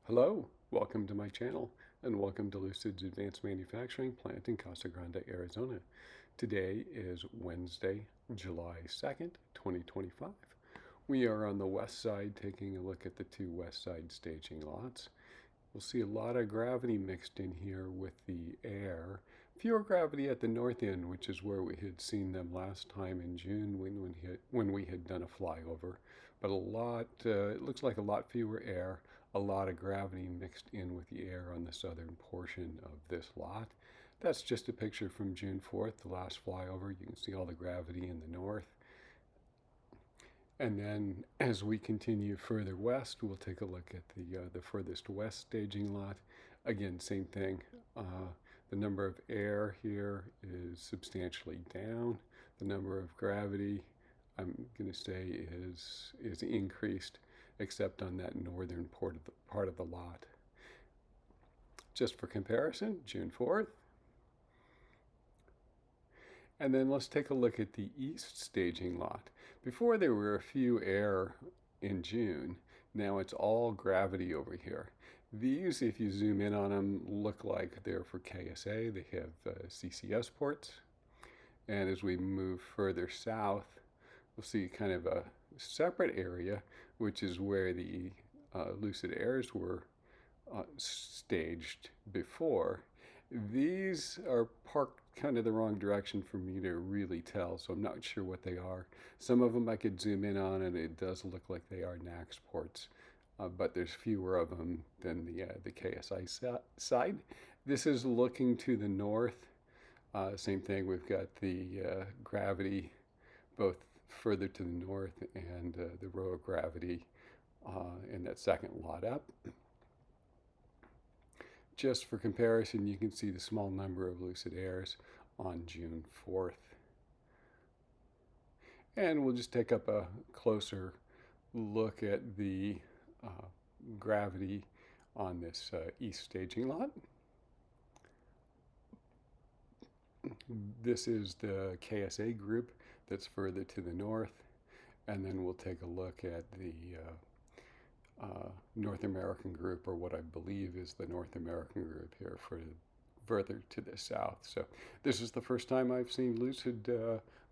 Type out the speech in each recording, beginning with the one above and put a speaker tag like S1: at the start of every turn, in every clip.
S1: Hello, welcome to my channel, and welcome to Lucid's Advanced Manufacturing plant in Casa Grande, Arizona. Today is Wednesday, July 2nd, 2025. We are on the west side taking a look at the two west side staging lots. We'll see a lot of gravity mixed in here with the air. Fewer gravity at the north end, which is where we had seen them last time in June when we had done a flyover. But it looks like a lot fewer air, a lot of gravity mixed in with the air on the southern portion of this lot. That's just a picture from June 4th, the last flyover. You can see all the gravity in the north. And then as we continue further west, we'll take a look at the furthest west staging lot. Again, same thing. The number of air here is substantially down. The number of gravity, I'm going to say, is increased, except on that northern part of the lot. Just for comparison, June 4th. And then let's take a look at the east staging lot. Before there were a few air in June, now it's all gravity over here. These, if you zoom in on them, look like they're for KSA. They have CCS ports. And as we move further south, we'll see kind of a separate area, which is where the Lucid Airs were staged before. These are parked kind of the wrong direction for me to really tell, so I'm not sure what they are. Some of them I could zoom in on, and it does look like they are NACS ports, but there's fewer of them than the KSI side. This is looking to the north. Same thing, we've got the gravity both further to the north and the row of gravity in that second lot up. Just for comparison, you can see the small number of Lucid Airs on June 4th. And we'll just take up a closer look at the gravity on this east staging lot. This is the KSA group that's further to the north. And then we'll take a look at the North American group, or what I believe is the North American group here for further to the south. So this is the first time I've seen Lucid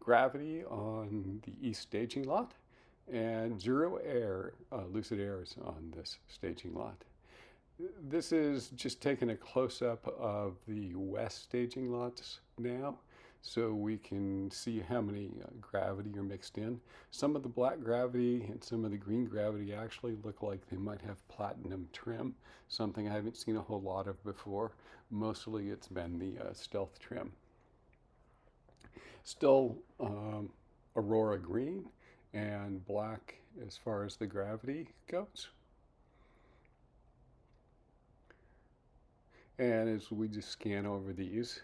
S1: gravity on the east staging lot, and zero air, Lucid Airs on this staging lot. This is just taking a close-up of the west staging lots now, so we can see how many gravity are mixed in. Some of the black gravity and some of the green gravity actually look like they might have platinum trim, something I haven't seen a whole lot of before. Mostly it's been the stealth trim. Still Aurora green and black as far as the gravity goes. And as we just scan over these,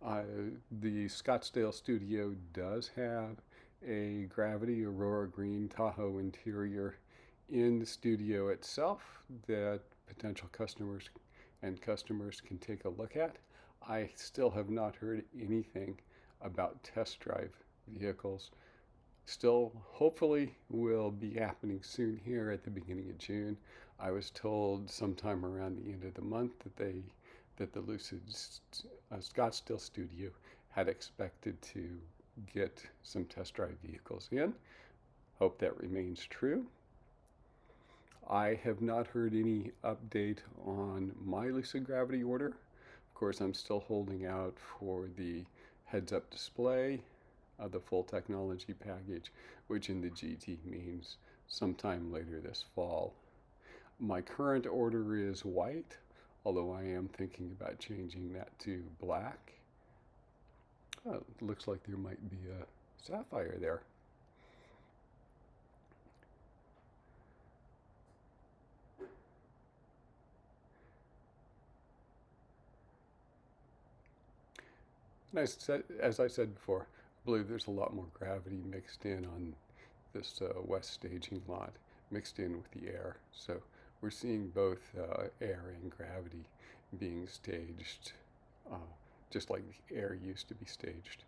S1: the Scottsdale studio does have a gravity Aurora green Tahoe interior in the studio itself that potential customers can take a look at. I still have not heard anything about test drive vehicles. Still, hopefully, will be happening soon here at the beginning of June. I was told sometime around the end of the month that the Lucid Scottsdale studio had expected to get some test drive vehicles in. Hope that remains true. I have not heard any update on my Lucid Gravity order. Of course, I'm still holding out for the heads-up display, the full technology package, which in the GT means sometime later this fall. My current order is white, although I am thinking about changing that to black. Oh, it looks like there might be a sapphire there. And as I said before, I believe there's a lot more gravity mixed in on this west staging lot, mixed in with the air. So we're seeing both air and gravity being staged just like the air used to be staged.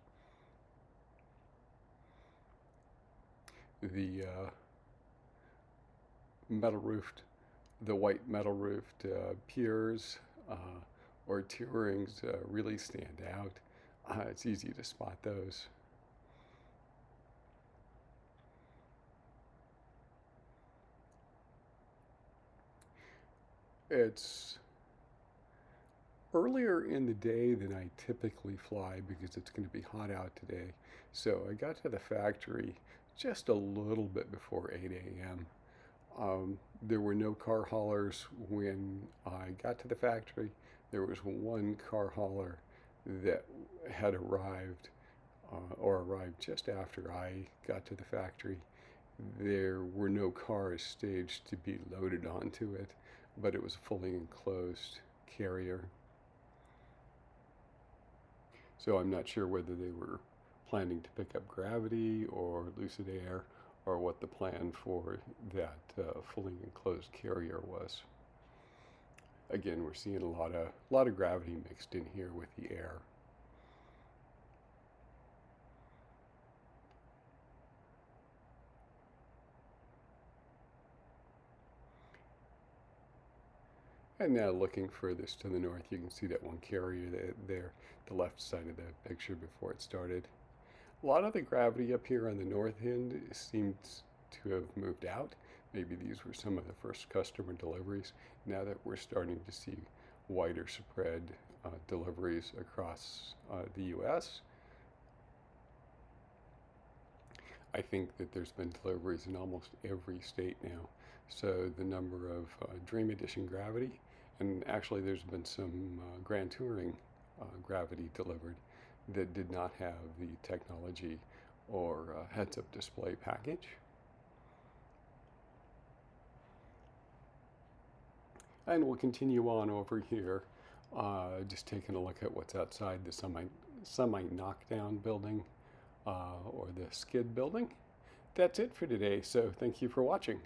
S1: The metal roofed the white metal roofed piers or T-rings really stand out. It's easy to spot those. It's earlier in the day than I typically fly because it's going to be hot out today. So I got to the factory just a little bit before 8 a.m. There were no car haulers when I got to the factory. There was one car hauler that had arrived or arrived just after I got to the factory. There were no cars staged to be loaded onto it, but it was a fully enclosed carrier. So I'm not sure whether they were planning to pick up Gravity or Lucid Air or what the plan for that fully enclosed carrier was. Again, we're seeing a lot of Gravity mixed in here with the Air. And now looking furthest to the north, you can see that one carrier there, the left side of the picture before it started. A lot of the Gravity up here on the north end seems to have moved out. Maybe these were some of the first customer deliveries. Now that we're starting to see wider spread deliveries across the U.S., I think that there's been deliveries in almost every state now. So the number of Dream Edition Gravity, and actually there's been some Grand Touring Gravity delivered that did not have the technology or heads-up display package. And we'll continue on over here, just taking a look at what's outside the semi-knockdown building or the skid building. That's it for today, so thank you for watching.